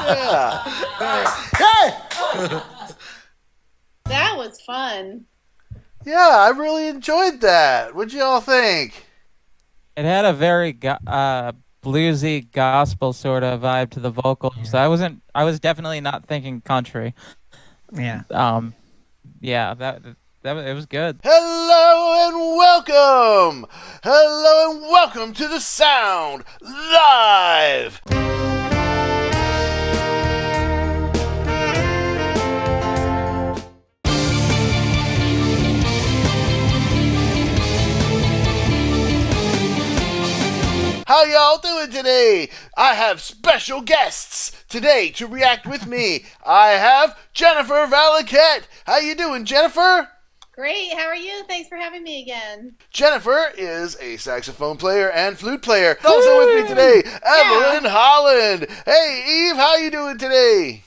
Yeah. Hey! That was fun. Yeah, I really enjoyed that. What'd you all think? It had a very bluesy gospel sort of vibe to the vocals. Yeah. I was definitely not thinking country. Yeah. Yeah, it was good. Hello and welcome! Hello and welcome to the Sound Live! How y'all doing today? I have special guests today to react with me. I have Jennifer Valaket. How you doing, Jennifer? Great. How are you? Thanks for having me again. Jennifer is a saxophone player and flute player. Also with me today, Evelyn Holland. Hey, Eve, how you doing today?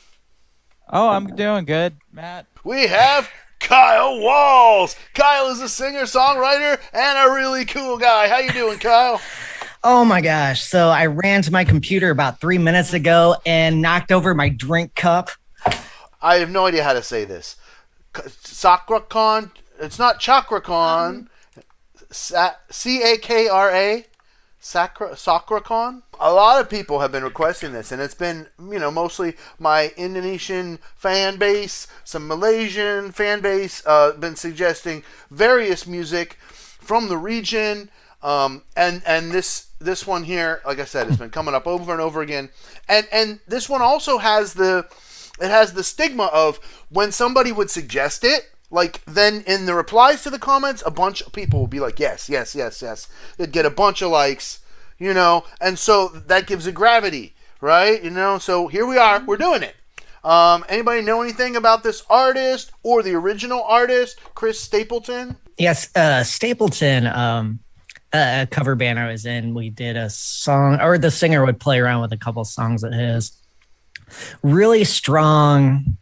Oh, I'm doing good, Matt. We have Kyle Walz. Kyle is a singer-songwriter and a really cool guy. How you doing, Kyle? Oh my gosh. So I ran to my computer about 3 minutes ago and knocked over my drink cup. I have no idea how to say this. Sakracon. It's not Chakracon. C-A-K-R-A. Sakracon. A lot of people have been requesting this, and it's been, mostly my Indonesian fan base, some Malaysian fan base, been suggesting various music from the region. And this one here, like I said, it's been coming up over and over again. And this one also has the stigma of when somebody would suggest it, like then in the replies to the comments, a bunch of people will be like, yes, yes, yes, yes. It'd get a bunch of likes, and so that gives it gravity, right? So here we are, we're doing it. Anybody know anything about this artist or the original artist, Chris Stapleton? Yes, Stapleton, a cover band I was in, we did a song, or the singer would play around with a couple songs of his. Really strong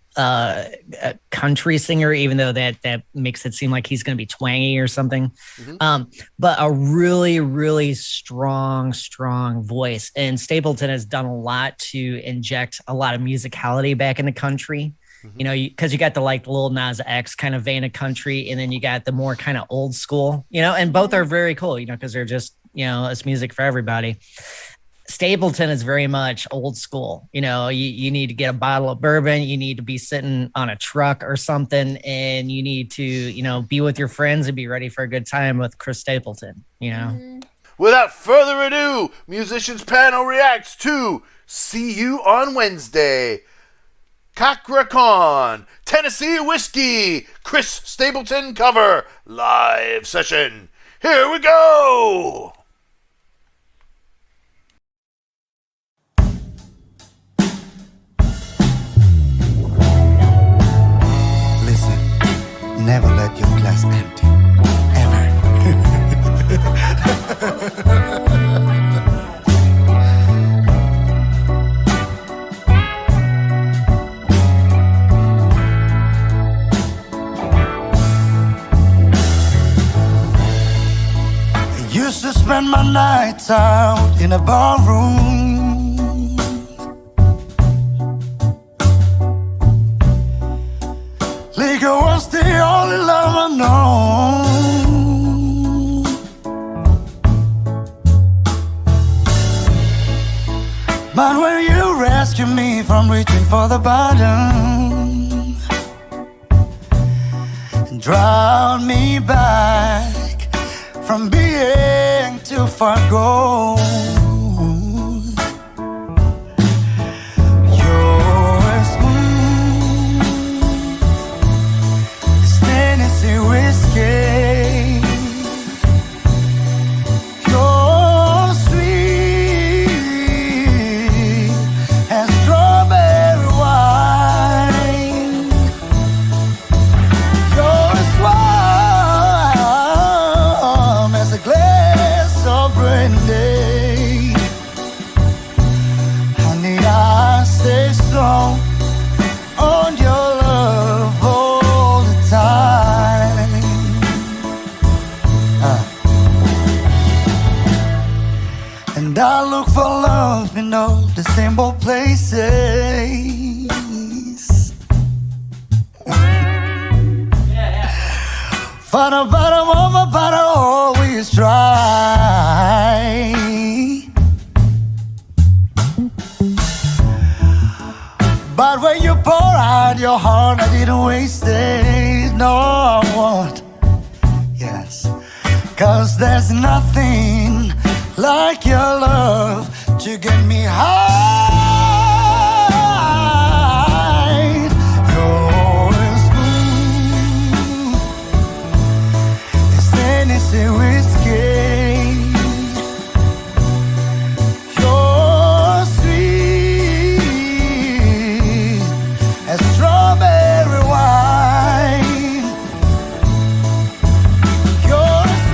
country singer, even though that makes it seem like he's going to be twangy or something. Mm-hmm. But a really, really strong voice. And Stapleton has done a lot to inject a lot of musicality back in the country. Mm-hmm. Because you got the Lil Nas X kind of vein of country, and then you got the more kind of old school, and both are very cool, because they're just, it's music for everybody. Stapleton is very much old school. You need to get a bottle of bourbon, you need to be sitting on a truck or something, and you need to, be with your friends and be ready for a good time with Chris Stapleton, Mm-hmm. Without further ado, Musicians Panel reacts to See You on Wednesday. Cakra, Tennessee Whiskey, Chris Stapleton cover, live session. Here we go! Listen, never let your glass empty. Ever. Used to spend my nights out in a ballroom. Liquor was the only love I know. But when you rescue me from reaching for the bottom and drown me back from being too far gone, you're smooth as Tennessee whiskey. You're sweet as strawberry wine. You're as warm as a glass of brandy. Honey, I stay strong on your love all the time. And I look for love, the simple places. For the bottom of a bottle, always dry. But when you pour out your heart, I didn't waste it. No, I won't. Yes, 'cause there's nothing like your love to get me high. You're smooth as Tennessee whiskey. You're sweet as strawberry wine. You're as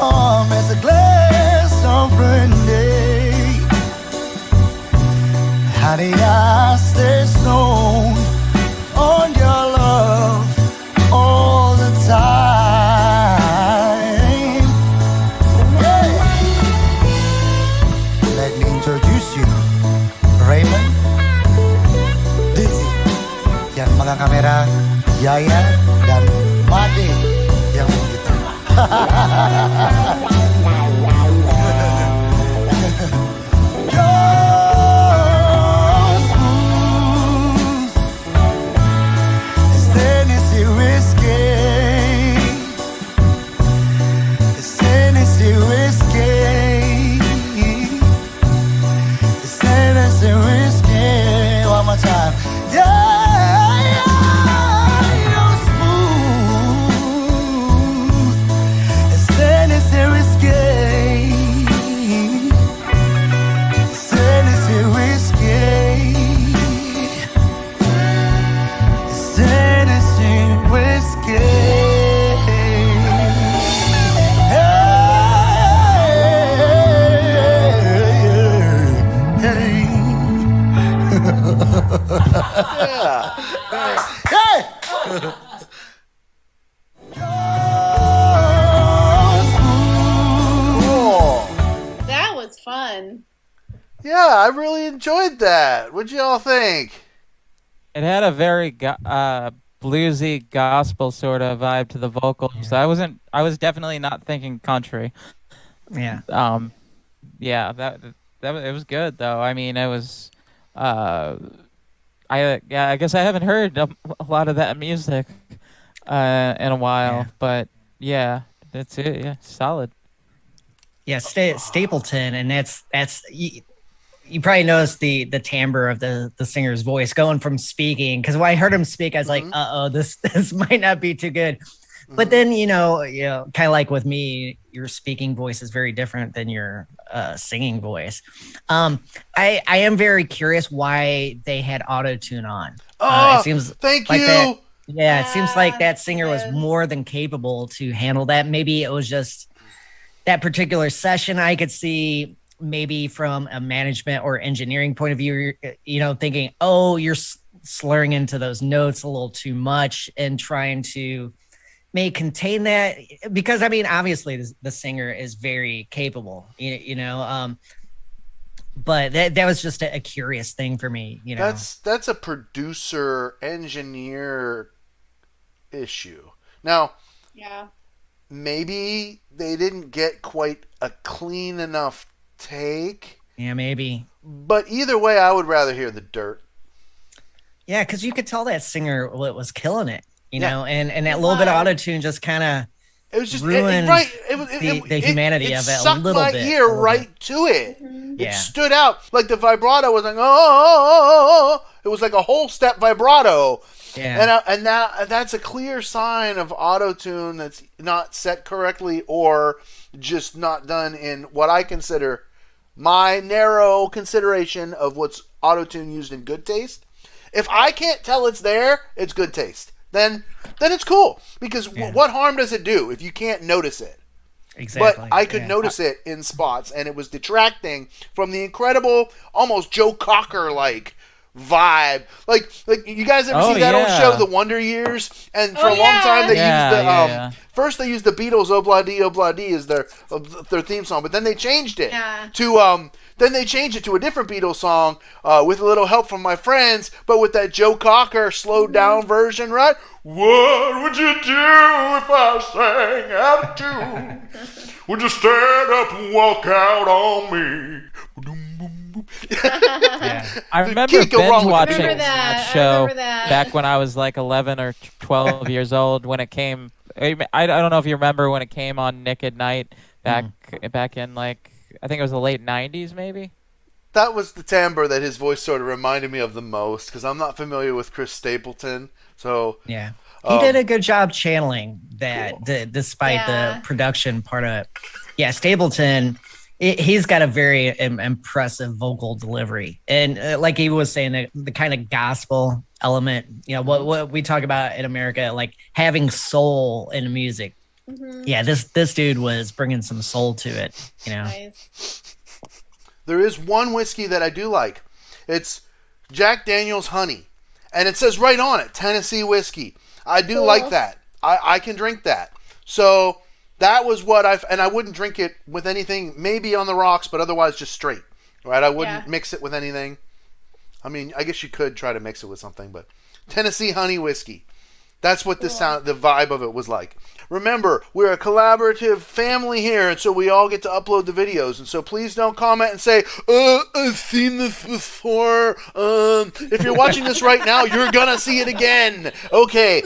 warm as a glass of brandy. Honey, I stay stoned on your love all the time. Yeah. Let me introduce you, Raymond, Dizzy, yang megang kamera, Yaya, dan Made yang menggitar. You're smooth as Tennessee whiskey. As Tennessee whiskey. As Tennessee whiskey. One more time. Yeah, you're smooth as Tennessee whiskey. Tennessee whiskey. Tennessee whiskey. Yeah. Hey! Cool. That was fun. Yeah, I really enjoyed that. What'd you all think? It had a very bluesy gospel sort of vibe to the vocals. Yeah. I was definitely not thinking country. Yeah. Yeah, it was good though. I mean, it was I guess I haven't heard a lot of that music in a while, Yeah. but yeah, that's it. Yeah, solid. Yeah, Stapleton, and that's you probably noticed the timbre of the singer's voice going from speaking, because when I heard him speak, I was like, uh-oh, this might not be too good. But then you know, kind of like with me, your speaking voice is very different than your singing voice. I am very curious why they had auto tune on. Oh, It seems thank like you. that. Yeah, it seems like that singer was Yeah. more than capable to handle that. Maybe it was just that particular session. I could see maybe from a management or engineering point of view, thinking, oh, you're slurring into those notes a little too much and trying to may contain that, because I mean, obviously the singer is very capable, but that was just a curious thing for me, That's a producer engineer issue. Now, Yeah. maybe they didn't get quite a clean enough take, Yeah, maybe. but either way, I would rather hear the dirt. Yeah, because you could tell that singer was killing it, Yeah. and that little bit of auto-tune just kind of It was just ruined right. the humanity of it a sucked little my bit. ear right to it. It Yeah. stood out like the vibrato was like oh. It was like a whole step vibrato. Yeah. And that's a clear sign of auto-tune that's not set correctly or just not done in what I consider my narrow consideration of what's auto-tune used in good taste. If I can't tell it's there, it's good taste. Then it's cool, because what harm does it do if you can't notice it? Exactly. But I could notice it in spots, and it was detracting from the incredible, almost Joe Cocker like vibe. Like you guys ever see that old show, The Wonder Years? And for a long time they used first they used the Beatles' "Obladi Obladi" as their theme song, but then they changed it Then they changed it to a different Beatles song with a little help from my friends, but with that Joe Cocker slowed down version, right? What would you do if I sang out of tune? Would you stand up and walk out on me? I remember Can't go wrong binge with watching Remember that I show remember that. back when I was like 11 or 12 years old when it came. I don't know if you remember when it came on Nick at Night back in like I think it was the late 90s maybe. That was the timbre that his voice sort of reminded me of the most, because I'm not familiar with Chris Stapleton. So Yeah. He did a good job channeling that, despite Yeah. the production part of it. Yeah, Stapleton, he's got a very impressive vocal delivery. And like he was saying, the kind of gospel element, what we talk about in America, like having soul in music. Mm-hmm. Yeah, this dude was bringing some soul to it, Nice. there is one whiskey that I do like. It's Jack Daniel's Honey. And it says right on it, Tennessee whiskey. I do like that. I can drink that. So that was what I wouldn't drink it with anything, maybe on the rocks, but otherwise just straight. Right? I wouldn't mix it with anything. I mean, I guess you could try to mix it with something, but Tennessee Honey whiskey. That's what the vibe of it was like. Remember, we're a collaborative family here, and so we all get to upload the videos. And so please don't comment and say, I've seen this before. If you're watching this right now, you're going to see it again. Okay,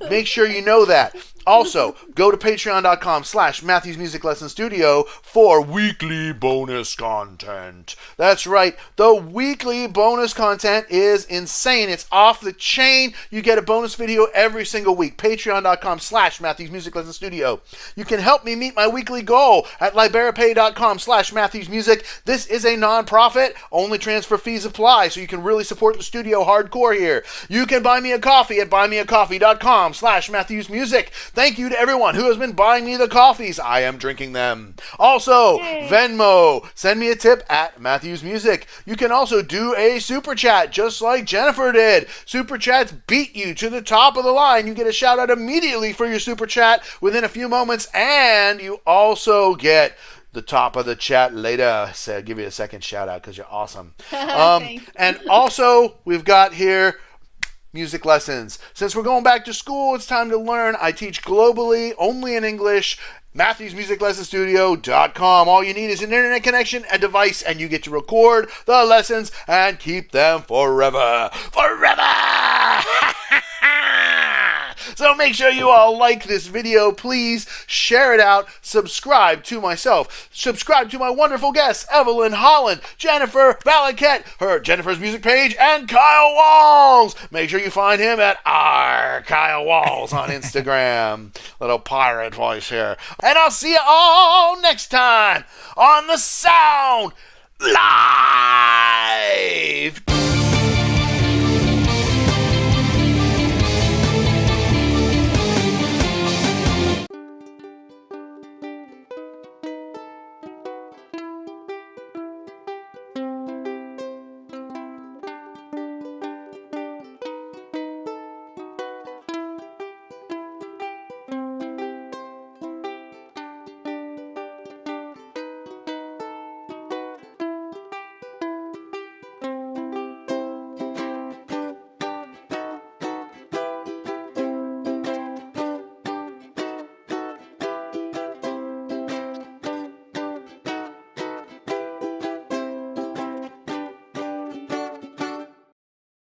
make sure you know that. Also, go to patreon.com/Matthew's Music Lesson Studio for weekly bonus content. That's right. The weekly bonus content is insane. It's off the chain. You get a bonus video every single week. Patreon.com/Matthew's Music Lesson Studio. You can help me meet my weekly goal at liberapay.com/Matthew's Music. This is a non-profit. Only transfer fees apply, so you can really support the studio hardcore here. You can buy me a coffee at buymeacoffee.com/Matthew's Music. Thank you to everyone who has been buying me the coffees. I am drinking them. Also, Venmo. Send me a tip at Matthew's Music. You can also do a super chat just like Jennifer did. Super chats beat you to the top of the line. You get a shout out immediately for your super chat within a few moments, and you also get the top of the chat later. So I'll give you a second shout out because you're awesome. And also, we've got here music lessons. Since we're going back to school, it's time to learn. I teach globally, only in English. MatthewsMusicLessonStudio.com. All you need is an internet connection, a device, and you get to record the lessons and keep them forever. Forever! So make sure you all like this video. Please share it out. Subscribe to myself. Subscribe to my wonderful guests, Evelyn Holland, Jennifer Valaket, her Jennifer's Music page, and Kyle Walz. Make sure you find him at Kyle Walz on Instagram. Little pirate voice here. And I'll see you all next time on the Sound Live.